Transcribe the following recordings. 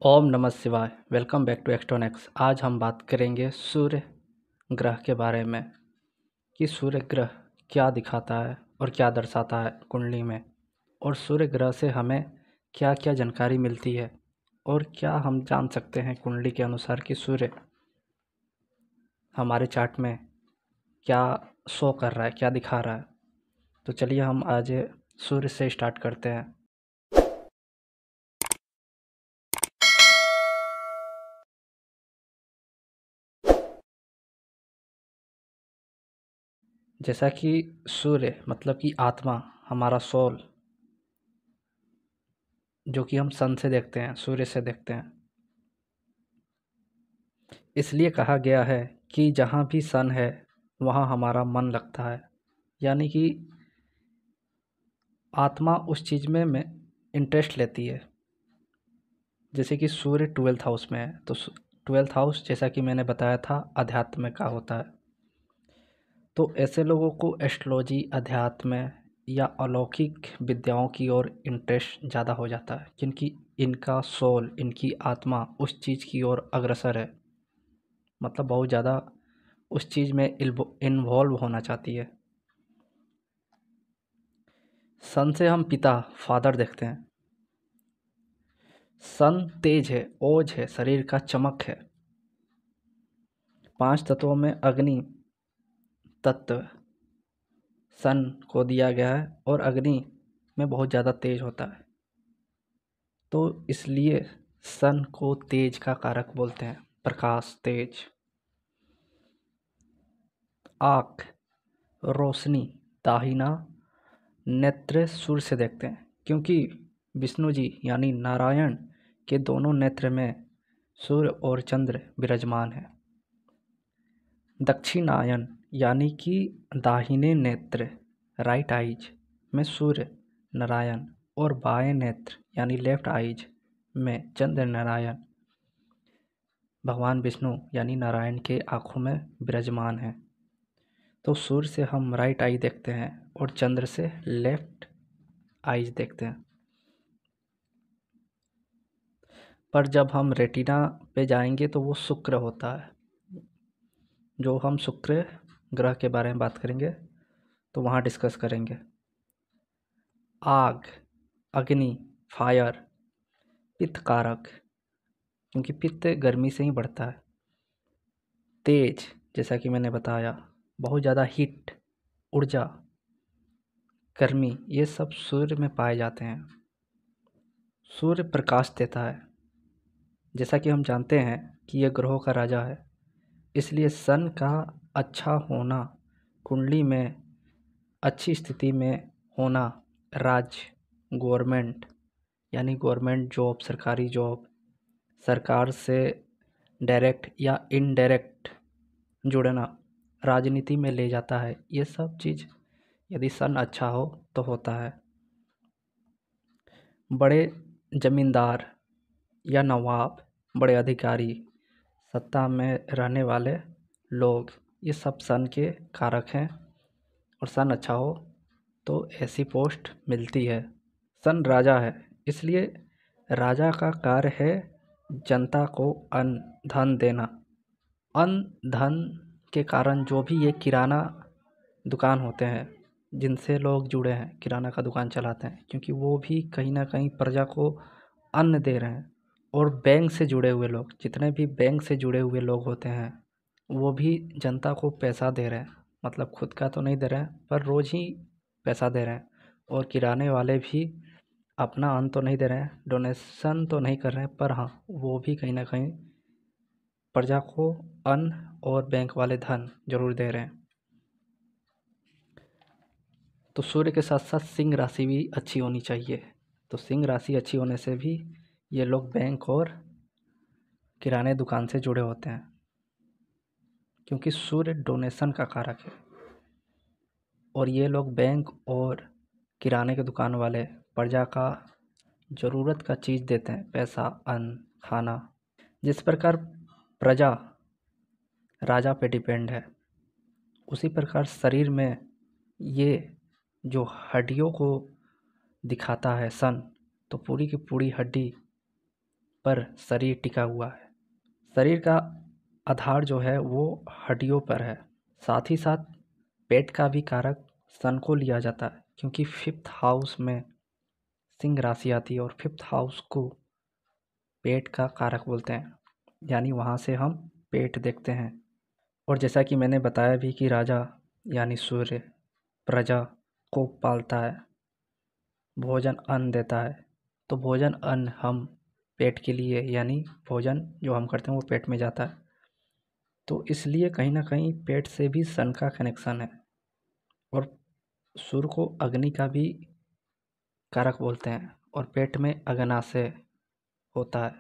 ओम नमः शिवाय। Welcome back to Xtronics. आज हम बात करेंगे सूर्य ग्रह के बारे में कि सूर्य ग्रह क्या दिखाता है और क्या दर्शाता है कुंडली में, और सूर्य ग्रह से हमें क्या क्या जानकारी मिलती है और क्या हम जान सकते हैं कुंडली के अनुसार कि सूर्य हमारे चार्ट में क्या शो कर रहा है, क्या दिखा रहा है। तो चलिए हम आज सूर्य से स्टार्ट करते हैं। जैसा कि सूर्य मतलब कि आत्मा, हमारा सोल, जो कि हम सन से देखते हैं, सूर्य से देखते हैं। इसलिए कहा गया है कि जहाँ भी सन है वहाँ हमारा मन लगता है, यानी कि आत्मा उस चीज़ में इंटरेस्ट लेती है। जैसे कि सूर्य 12th हाउस में है, तो 12th हाउस जैसा कि मैंने बताया था अध्यात्म का होता है। तो ऐसे लोगों को एस्ट्रोलॉजी, अध्यात्म या अलौकिक विद्याओं की ओर इंटरेस्ट ज़्यादा हो जाता है, क्योंकि इनका सोल, इनकी आत्मा उस चीज़ की ओर अग्रसर है, मतलब बहुत ज़्यादा उस चीज़ में इन्वॉल्व होना चाहती है। सन से हम पिता, फादर देखते हैं। सन तेज है, ओज है, शरीर का चमक है। 5 तत्वों में अग्नि तत्व सन को दिया गया है और अग्नि में बहुत ज़्यादा तेज होता है, तो इसलिए सन को तेज का कारक बोलते हैं, प्रकाश, तेज। आँख, रोशनी, दाहिना नेत्र सूर्य से देखते हैं, क्योंकि विष्णु जी यानी नारायण के दोनों नेत्र में सूर्य और चंद्र विराजमान है। दक्षिणायन यानी कि दाहिने नेत्र, राइट आइज में सूर्य नारायण और बाएं नेत्र यानी लेफ्ट आइज में चंद्र नारायण भगवान विष्णु यानी नारायण के आँखों में विराजमान है। तो सूर्य से हम राइट आई देखते हैं और चंद्र से लेफ्ट आइज देखते हैं। पर जब हम रेटिना पे जाएंगे तो वो शुक्र होता है, जो हम शुक्र ग्रह के बारे में बात करेंगे तो वहाँ डिस्कस करेंगे। आग, अग्नि, फायर, पित्त कारक, क्योंकि पित्त गर्मी से ही बढ़ता है। तेज, जैसा कि मैंने बताया, बहुत ज़्यादा हीट, ऊर्जा, गर्मी, ये सब सूर्य में पाए जाते हैं। सूर्य प्रकाश देता है, जैसा कि हम जानते हैं कि ये ग्रहों का राजा है, इसलिए सन का अच्छा होना, कुंडली में अच्छी स्थिति में होना, राज्य, गवर्नमेंट यानी गवर्नमेंट जॉब, सरकारी जॉब, सरकार से डायरेक्ट या इनडायरेक्ट जुड़ना, राजनीति में ले जाता है। ये सब चीज़ यदि सन अच्छा हो तो होता है। बड़े जमींदार या नवाब, बड़े अधिकारी, सत्ता में रहने वाले लोग, ये सब सन के कारक हैं, और सन अच्छा हो तो ऐसी पोस्ट मिलती है। सन राजा है, इसलिए राजा का कार्य है जनता को अन्न धन देना। अन्न धन के कारण जो भी ये किराना दुकान होते हैं, जिनसे लोग जुड़े हैं, किराना का दुकान चलाते हैं, क्योंकि वो भी कहीं ना कहीं प्रजा को अन्न दे रहे हैं। और बैंक से जुड़े हुए लोग, जितने भी बैंक से जुड़े हुए लोग होते हैं, वो भी जनता को पैसा दे रहे हैं, मतलब खुद का तो नहीं दे रहे हैं पर रोज़ ही पैसा दे रहे हैं। और किराने वाले भी अपना अन्न तो नहीं दे रहे हैं, डोनेशन तो नहीं कर रहे हैं, पर हाँ वो भी कहीं ना कहीं प्रजा को अन्न और बैंक वाले धन जरूर दे रहे हैं। तो सूर्य के साथ साथ सिंह राशि भी अच्छी होनी चाहिए। तो सिंह राशि अच्छी होने से भी ये लोग बैंक और किराने दुकान से जुड़े होते हैं, क्योंकि सूर्य डोनेशन का कारक है। और ये लोग बैंक और किराने के दुकान वाले प्रजा का ज़रूरत का चीज़ देते हैं, पैसा, अन्न, खाना। जिस प्रकार प्रजा राजा पे डिपेंड है, उसी प्रकार शरीर में ये जो हड्डियों को दिखाता है सन, तो पूरी की पूरी हड्डी पर शरीर टिका हुआ है। शरीर का आधार जो है वो हड्डियों पर है। साथ ही साथ पेट का भी कारक सन को लिया जाता है, क्योंकि 5th हाउस में सिंह राशि आती है और 5th हाउस को पेट का कारक बोलते हैं, यानी वहाँ से हम पेट देखते हैं। और जैसा कि मैंने बताया भी कि राजा यानी सूर्य प्रजा को पालता है, भोजन अन्न देता है, तो भोजन अन्न हम पेट के लिए यानी भोजन जो हम करते हैं वो पेट में जाता है, तो इसलिए कहीं ना कहीं पेट से भी सन का कनेक्शन है। और सूर्य को अग्नि का भी कारक बोलते हैं और पेट में अग्नाशय होता है,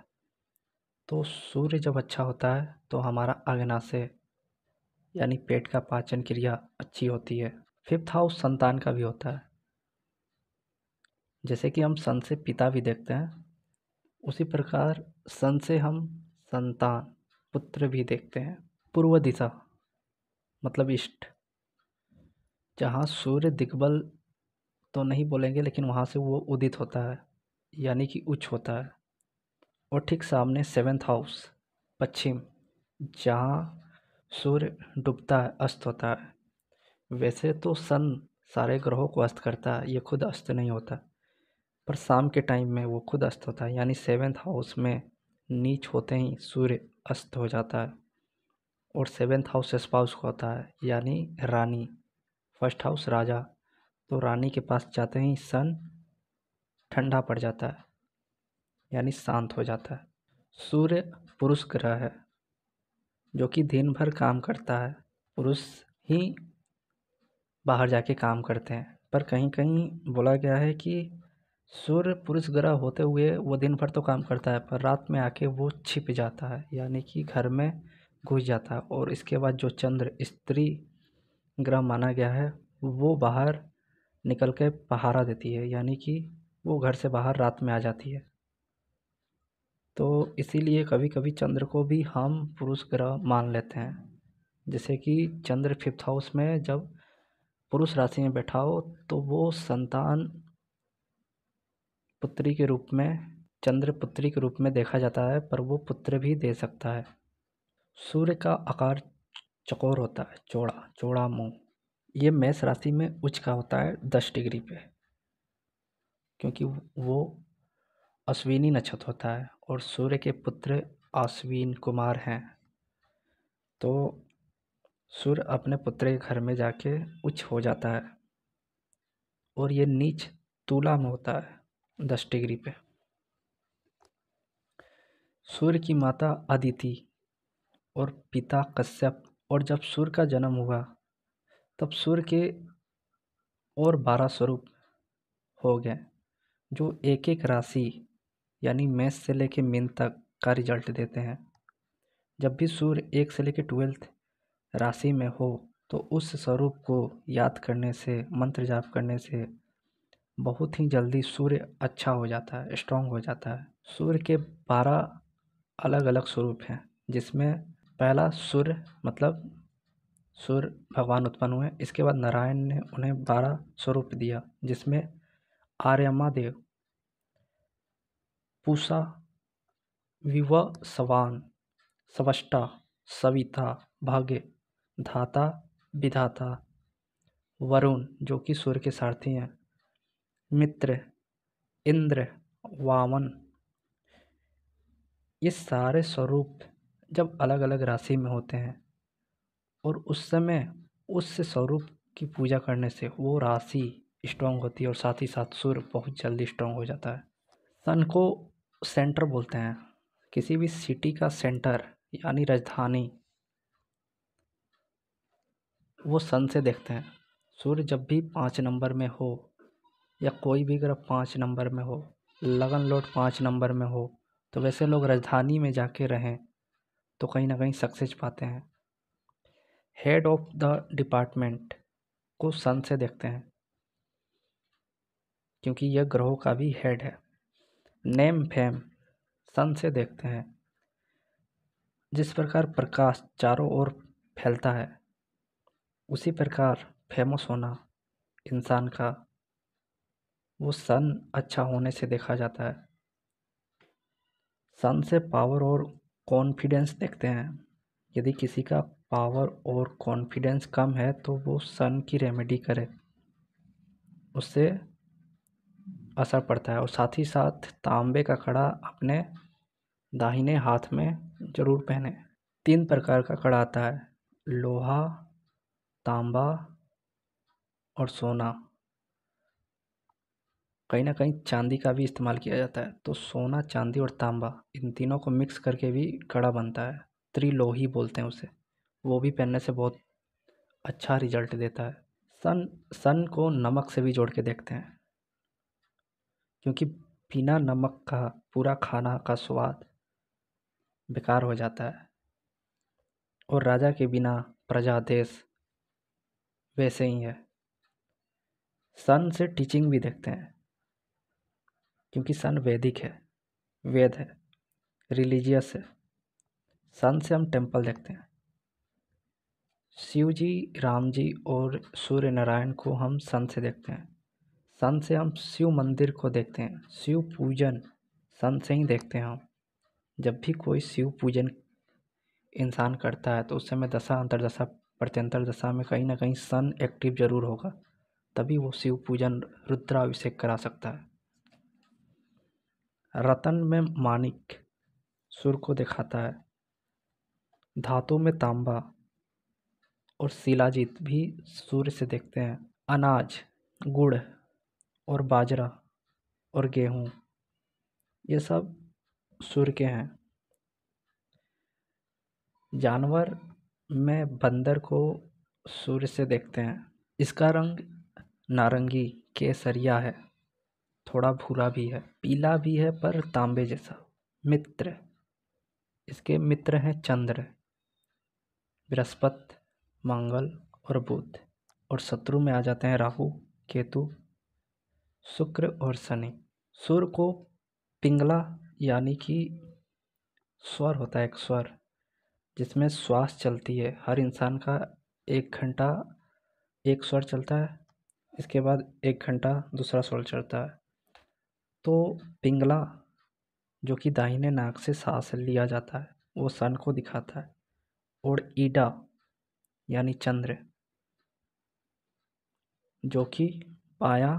तो सूर्य जब अच्छा होता है तो हमारा अग्नाशय यानी पेट का पाचन क्रिया अच्छी होती है। 5th हाउस संतान का भी होता है। जैसे कि हम सन से पिता भी देखते हैं, उसी प्रकार सन से हम संतान पुत्र भी देखते हैं। पूर्व दिशा मतलब ईस्ट, जहाँ सूर्य दिग्बल तो नहीं बोलेंगे, लेकिन वहाँ से वो उदित होता है यानी कि उच्च होता है। और ठीक सामने 7th हाउस पश्चिम, जहाँ सूर्य डूबता है, अस्त होता है। वैसे तो सन सारे ग्रहों को अस्त करता है, ये खुद अस्त नहीं होता, पर शाम के टाइम में वो खुद अस्त होता है, यानी 7th हाउस में नीच होते ही सूर्य अस्त हो जाता है। और 7th हाउस स्पाउस को होता है, यानी रानी। 1st हाउस राजा, तो रानी के पास जाते ही सन ठंडा पड़ जाता है यानी शांत हो जाता है। सूर्य पुरुष ग्रह है जो कि दिन भर काम करता है। पुरुष ही बाहर जाके काम करते हैं, पर कहीं कहीं बोला गया है कि सूर्य पुरुष ग्रह होते हुए वो दिन भर तो काम करता है, पर रात में आके वो छिप जाता है यानी कि घर में घुस जाता है। और इसके बाद जो चंद्र स्त्री ग्रह माना गया है वो बाहर निकल के पहरा देती है, यानी कि वो घर से बाहर रात में आ जाती है। तो इसीलिए कभी कभी चंद्र को भी हम पुरुष ग्रह मान लेते हैं। जैसे कि चंद्र 5th हाउस में जब पुरुष राशि में बैठा हो तो वो संतान पुत्री के रूप में, चंद्र पुत्री के रूप में देखा जाता है, पर वो पुत्र भी दे सकता है। सूर्य का आकार चौकोर होता है, चौड़ा चौड़ा मुंह। ये मेष राशि में उच्च का होता है 10 डिग्री पे, क्योंकि वो अश्विनी नक्षत्र होता है और सूर्य के पुत्र अश्विन कुमार हैं। तो सूर्य अपने पुत्र के घर में जाके उच्च हो जाता है और ये नीच तुला में होता है 10 डिग्री पे। सूर्य की माता अदिति और पिता कश्यप, और जब सूर्य का जन्म हुआ तब सूर्य के और 12 स्वरूप हो गए, जो एक एक राशि यानी मेष से लेके मीन तक का रिजल्ट देते हैं। जब भी सूर्य 1 से लेके 12th राशि में हो तो उस स्वरूप को याद करने से, मंत्र जाप करने से बहुत ही जल्दी सूर्य अच्छा हो जाता है, स्ट्रांग हो जाता है। सूर्य के 12 अलग अलग स्वरूप हैं, जिसमें पहला सूर्य मतलब सूर्य भगवान उत्पन्न हुए। इसके बाद नारायण ने उन्हें 12 स्वरूप दिया, जिसमें आर्यमा देव, पूषा, विवस्वान, स्वष्टा, सविता, भाग्य, धाता, विधाता, वरुण जो कि सूर्य के सारथी हैं, मित्र, इंद्र, वामन। ये सारे स्वरूप जब अलग अलग राशि में होते हैं और उस समय उस स्वरूप की पूजा करने से वो राशि स्ट्रांग होती है और साथ ही साथ सूर्य बहुत जल्दी स्ट्रांग हो जाता है। सन को सेंटर बोलते हैं, किसी भी सिटी का सेंटर यानी राजधानी, वो सन से देखते हैं। सूर्य जब भी 5 नंबर में हो या कोई भी ग्रह 5 नंबर में हो, लगन लोड 5 नंबर में हो, तो वैसे लोग राजधानी में जाके रहें तो कहीं ना कहीं सक्सेस पाते हैं। हेड ऑफ द डिपार्टमेंट को सन से देखते हैं, क्योंकि यह ग्रहों का भी हेड है। नेम फेम सन से देखते हैं। जिस प्रकार प्रकाश चारों ओर फैलता है, उसी प्रकार फेमस होना इंसान का वो सन अच्छा होने से देखा जाता है। सन से पावर और कॉन्फिडेंस देखते हैं। यदि किसी का पावर और कॉन्फिडेंस कम है तो वो सन की रेमेडी करे, उससे असर पड़ता है। और साथ ही साथ तांबे का कड़ा अपने दाहिने हाथ में जरूर पहने। 3 प्रकार का कड़ा आता है, लोहा, तांबा और सोना। कहीं ना कहीं चांदी का भी इस्तेमाल किया जाता है। तो सोना, चांदी और तांबा, इन तीनों को मिक्स करके भी कड़ा बनता है, त्रिलोही बोलते हैं उसे। वो भी पहनने से बहुत अच्छा रिजल्ट देता है। सन को नमक से भी जोड़ के देखते हैं, क्योंकि बिना नमक का पूरा खाना का स्वाद बेकार हो जाता है। और राजा के बिना प्रजा देश वैसे ही है। सन से टीचिंग भी देखते हैं, क्योंकि सन वैदिक है, वेद है, रिलीजियस है। सन से हम टेम्पल देखते हैं। शिव जी, राम जी और सूर्य नारायण को हम सन से देखते हैं। सन से हम शिव मंदिर को देखते हैं। शिव पूजन सन से ही देखते हैं हम। जब भी कोई शिव पूजन इंसान करता है तो उस समय दशा अंतर्दशा प्रत्यंतर दशा में कहीं ना कहीं सन एक्टिव जरूर होगा, तभी वो शिव पूजन रुद्राभिषेक करा सकता है। रतन में माणिक सूर्य को दिखाता है। धातु में तांबा और शिलाजीत भी सूर्य से देखते हैं। अनाज, गुड़ और बाजरा और गेहूँ, ये सब सूर्य के हैं। जानवर में बंदर को सूर्य से देखते हैं। इसका रंग नारंगी केसरिया है, थोड़ा भूरा भी है, पीला भी है पर तांबे जैसा। मित्र, इसके मित्र हैं चंद्र, बृहस्पति, मंगल और बुध। और शत्रु में आ जाते हैं राहु, केतु, शुक्र और शनि। सूर्य को पिंगला यानी कि स्वर होता है, एक स्वर जिसमें श्वास चलती है। हर इंसान का 1 घंटा एक स्वर चलता है, इसके बाद 1 घंटा दूसरा स्वर चलता है। तो पिंगला, जो कि दाहिने नाक से सांस लिया जाता है, वो सन को दिखाता है। और ईडा यानी चंद्र, जो कि बायां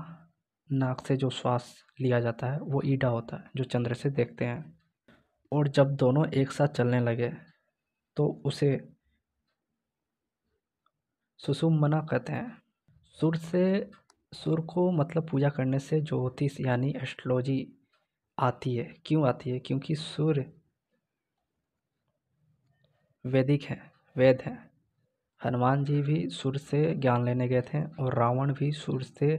नाक से जो श्वास लिया जाता है वो ईडा होता है, जो चंद्र से देखते हैं। और जब दोनों एक साथ चलने लगे तो उसे सुषुम्ना कहते हैं। सूर्य को मतलब पूजा करने से ज्योतिष यानी एस्ट्रोलॉजी आती है। क्यों आती है? क्योंकि सूर्य वैदिक है, वेद है। हनुमान जी भी सूर्य से ज्ञान लेने गए थे और रावण भी सूर्य से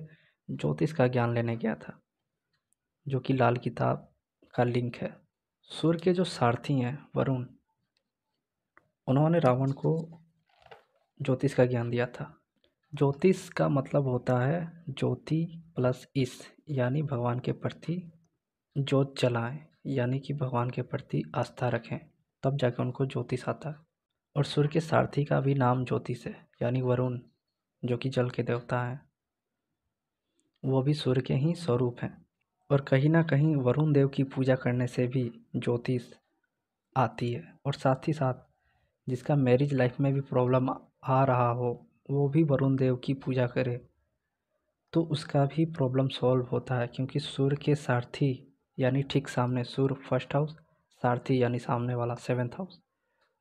ज्योतिष का ज्ञान लेने गया था, जो कि लाल किताब का लिंक है। सूर्य के जो सारथी हैं वरुण, उन्होंने रावण को ज्योतिष का ज्ञान दिया था। ज्योतिष का मतलब होता है ज्योति प्लस ईश, यानी भगवान के प्रति जोत जलाएं, यानी कि भगवान के प्रति आस्था रखें, तब जाकर उनको ज्योतिष आता है। और सूर्य के सारथी का भी नाम ज्योतिष है, यानी वरुण, जो कि जल के देवता हैं। वो भी सूर्य के ही स्वरूप हैं। और कहीं ना कहीं वरुण देव की पूजा करने से भी ज्योतिष आती है। और साथ ही साथ जिसका मैरिज लाइफ में भी प्रॉब्लम आ रहा हो, वो भी वरुण देव की पूजा करे तो उसका भी प्रॉब्लम सॉल्व होता है। क्योंकि सूर्य के सारथी यानी ठीक सामने, सूर्य फर्स्ट हाउस, सारथी यानी सामने वाला 7th हाउस।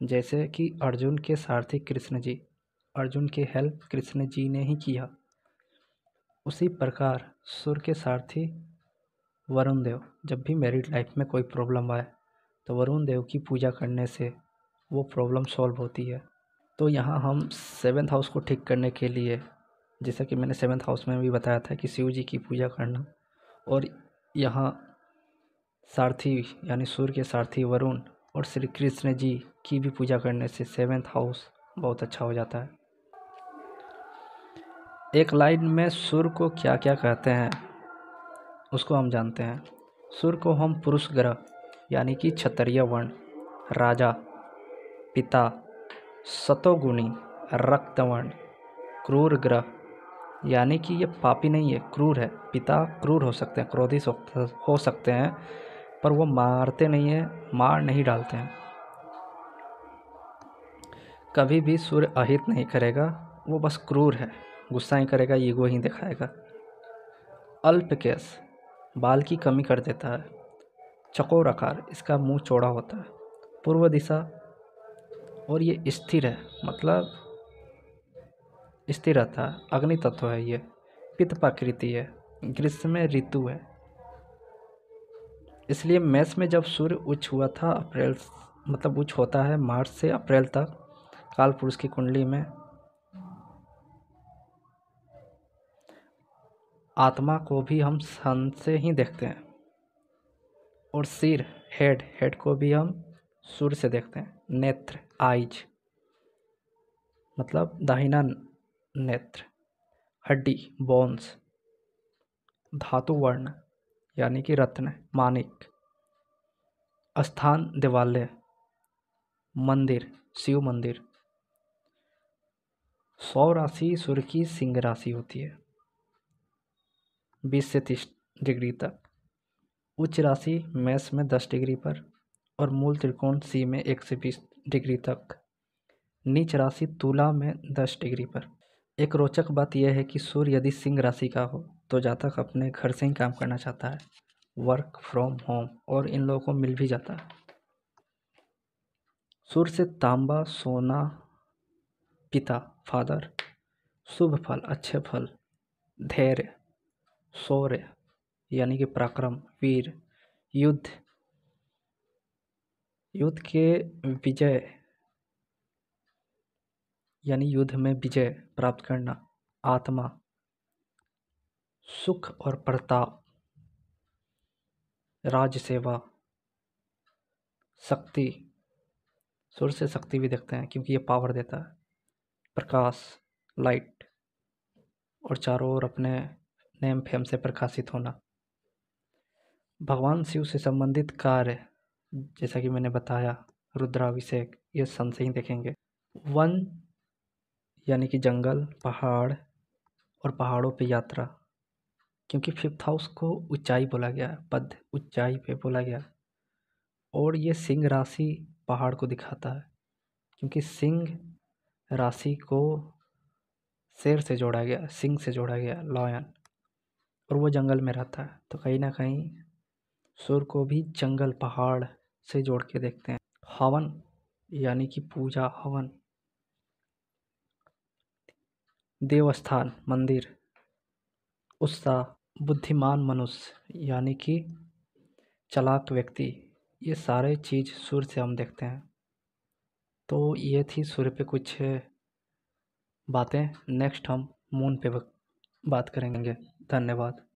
जैसे कि अर्जुन के सारथी कृष्ण जी, अर्जुन की हेल्प कृष्ण जी ने ही किया, उसी प्रकार सूर्य के सारथी वरुण देव। जब भी मैरिड लाइफ में कोई प्रॉब्लम आए तो वरुण देव की पूजा करने से वो प्रॉब्लम सॉल्व होती है। तो यहाँ हम 7th हाउस को ठीक करने के लिए, जैसा कि मैंने 7th हाउस में भी बताया था कि शिव जी की पूजा करना, और यहाँ सारथी यानी सूर्य के सारथी वरुण और श्री कृष्ण जी की भी पूजा करने से 7th हाउस बहुत अच्छा हो जाता है। एक लाइन में सूर्य को क्या क्या कहते हैं उसको हम जानते हैं। सूर्य को हम पुरुष ग्रह यानी कि क्षत्रिय वर्ण, राजा, पिता, सतोगुणी, रक्तवर्ण, क्रूर ग्रह, यानी कि ये पापी नहीं है, क्रूर है। पिता क्रूर हो सकते हैं, क्रोधी हो सकते हैं, पर वो मारते नहीं हैं, मार नहीं डालते हैं। कभी भी सूर्य अहित नहीं करेगा, वो बस क्रूर है, गुस्सा ही करेगा, ईगो ही दिखाएगा। अल्प केस, बाल की कमी कर देता है। चौकोर आकार, इसका मुंह चौड़ा होता है। पूर्व दिशा, और ये स्थिर है, मतलब स्थिर रहता है। अग्नि तत्व है ये। पित्त प्रकृति है। ग्रीष्म ऋतु है। इसलिए मेष में जब सूर्य उच्च हुआ था अप्रैल, मतलब उच्च होता है मार्च से अप्रैल तक, काल पुरुष की कुंडली में आत्मा को भी हम सन से ही देखते हैं। और सिर, हेड को भी हम सूर्य से देखते हैं। नेत्र, आइज, मतलब दाहिना नेत्र। हड्डी, बोन्स। धातु वर्ण, यानी कि रत्न, मानिक। स्थान, देवालय, मंदिर, शिव मंदिर। सौ राशि सूर्य की सिंह राशि होती है 20 से 30 डिग्री तक। उच्च राशि मेष में 10 डिग्री पर और मूल त्रिकोण सी में 1 से 20 डिग्री तक। नीच राशि तुला में 10 डिग्री पर। एक रोचक बात यह है कि सूर्य यदि सिंह राशि का हो तो जातक अपने घर से ही काम करना चाहता है, वर्क फ्रॉम होम, और इन लोगों को मिल भी जाता है। सूर्य से तांबा, सोना, पिता, फादर। शुभ फल, अच्छे फल। धैर्य, शौर्य, यानी कि पराक्रम, वीर। युद्ध, युद्ध के विजय, यानी युद्ध में विजय प्राप्त करना। आत्मा, सुख और प्रताप। राज्य सेवा। शक्ति, सूर्य से शक्ति भी देखते हैं क्योंकि ये पावर देता है। प्रकाश, लाइट, और चारों ओर अपने नेम फेम से प्रकाशित होना। भगवान शिव से संबंधित कार्य, जैसा कि मैंने बताया, रुद्राभिषेक, ये सन से ही देखेंगे। वन, यानी कि जंगल, पहाड़, और पहाड़ों पे यात्रा, क्योंकि 5th हाउस को ऊंचाई बोला गया, पद ऊंचाई पे बोला गया। और ये सिंह राशि पहाड़ को दिखाता है, क्योंकि सिंह राशि को शेर से जोड़ा गया, सिंह से जोड़ा गया, लॉयन, और वो जंगल में रहता है, तो कहीं ना कहीं सूर्य को भी जंगल, पहाड़ से जोड़ के देखते हैं। हवन, यानी कि पूजा, हवन। देवस्थान, मंदिर। उत्साह, बुद्धिमान मनुष्य, यानी कि चालाक व्यक्ति, ये सारे चीज़ सूर्य से हम देखते हैं। तो ये थी सूर्य पे कुछ बातें। नेक्स्ट हम मून पे बात करेंगे। धन्यवाद।